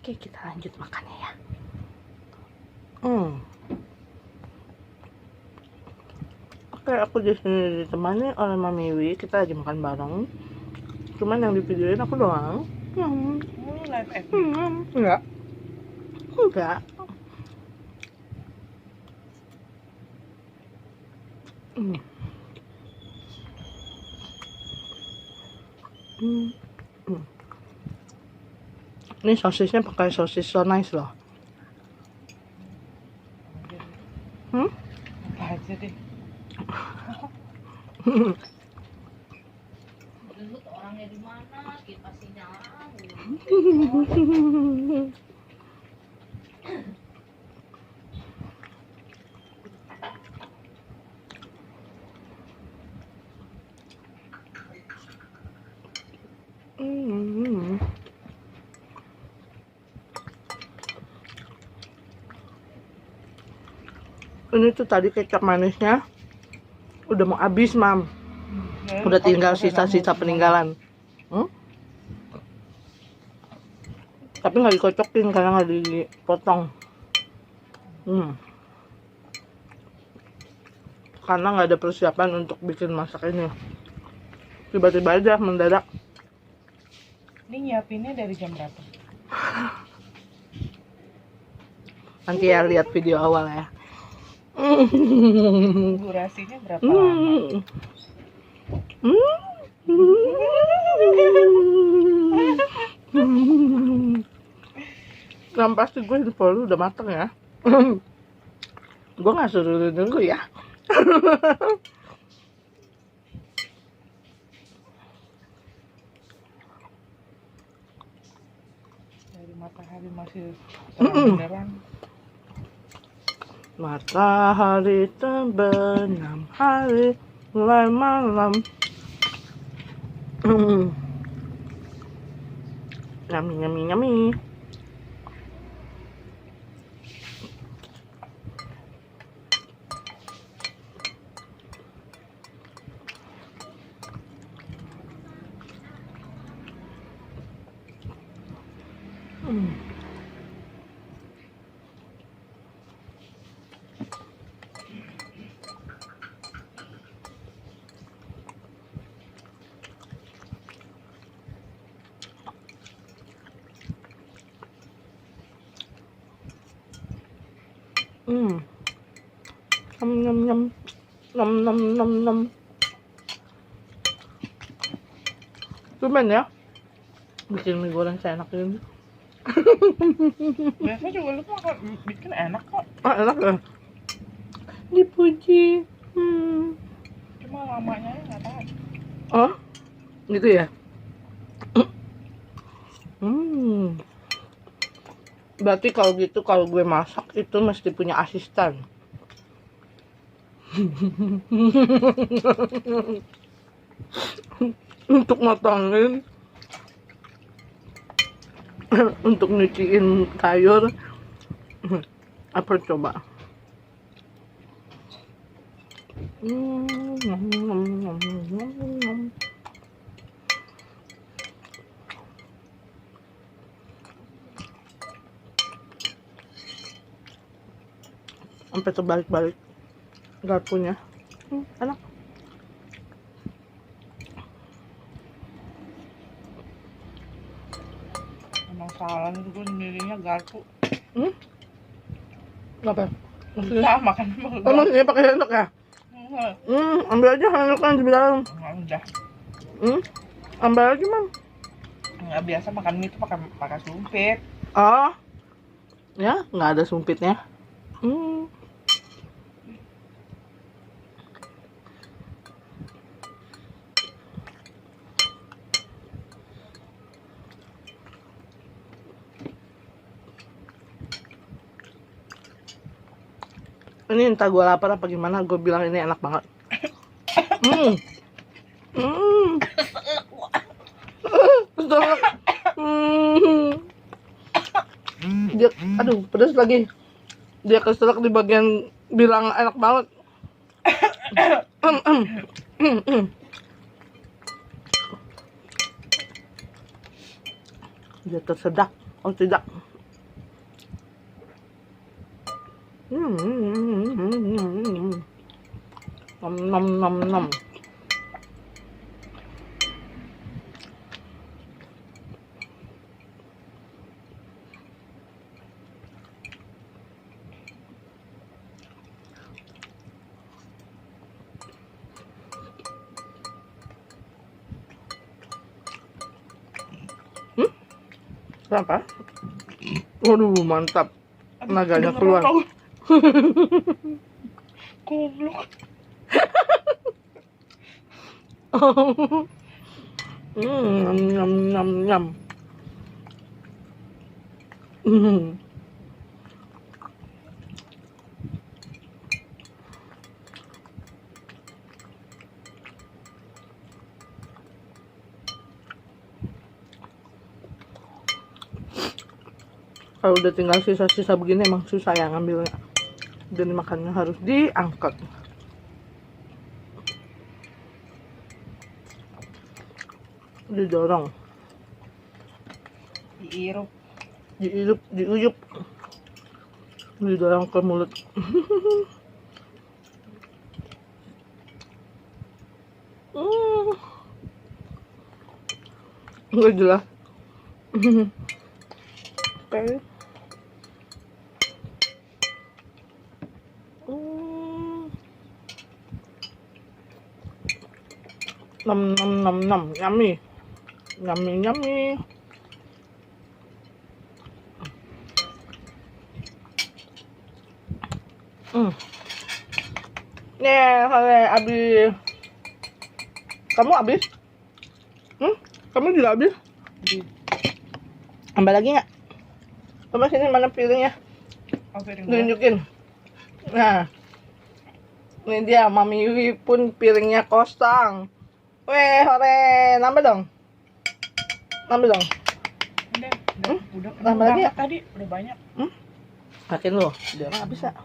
Oke, kita lanjut makannya ya. Oke, aku di sini ditemani oleh Mami Wi. Kita lagi makan bareng. Cuman yang di videoin aku doang. Live FB. Enggak. Enggak. Ini sosisnya pakai sosis so nice loh. Apa aja deh. Dulu orangnya di mana? Kipas sinyal. Ini tuh tadi kecap manisnya udah mau habis, Mam. Udah tinggal sisa-sisa peninggalan. Tapi nggak dikocokin karena nggak dipotong. Karena nggak ada persiapan untuk bikin masak ini. Tiba-tiba aja mendadak. Ini nyiapinnya dari jam berapa? Nanti ya lihat video awal ya. Durasinya berapa lama? Nah, pasti gue info lu udah mateng ya. Gue nggak suruh nunggu ya. Dari matahari masih terang beneran. Matahari terbenam, hari mulai malam. Yummy, yummy, yummy. Nom nom nom nom nom nom nom. Tumben ya bikin mie goreng seenak ini. Biasa juga lu makan bikin enak kok. Enak ya, dipuji. Cuma lamanya nggak tahan. Oh gitu ya. Berarti kalau gitu, kalau gue masak itu mesti punya asisten. Untuk motongin, untuk nyuciin sayur. Apa coba? Sampai terbalik-balik garpunya. Enak. Emang salah juga milihnya garpu. Apa? Susah makan sama Emang ini pakai sendok ya? Ambil aja handuknya di dalam. Udah. Ambil aja, Mam. Nggak biasa makan mie itu pakai sumpit. Oh. Ya, nggak ada sumpitnya. Ini entah gue lapar apa gimana, gue bilang ini enak banget. Dia, aduh, pedas lagi. Dia keselak di bagian bilang enak banget. Dia tersedak. Oh tidak. Nom nom nom nom. Kenapa? Waduh, mantap. Tenaganya keluar. Goblok. Nyam nyam nyam nyam. Kalau udah tinggal sisa-sisa begini emang susah ya ngambilnya. Dan makannya harus diangkat. Didorong, Diirup. diuyup, didorong ke mulut. Nggak jelas. Oke. Nom nom nom nom, yummy. Yummy yummy. Nih, habis. Kamu habis? Kamu juga habis? Tambah lagi nggak? Coba sini, mana piringnya? Tunjukin. Nah, ini dia, Mami Yui pun piringnya kosong. Weh, hore, nambah dong. Nambah dong. Udah Nambah lagi ya? tadi udah banyak. Makin lo, dia nggak bisa.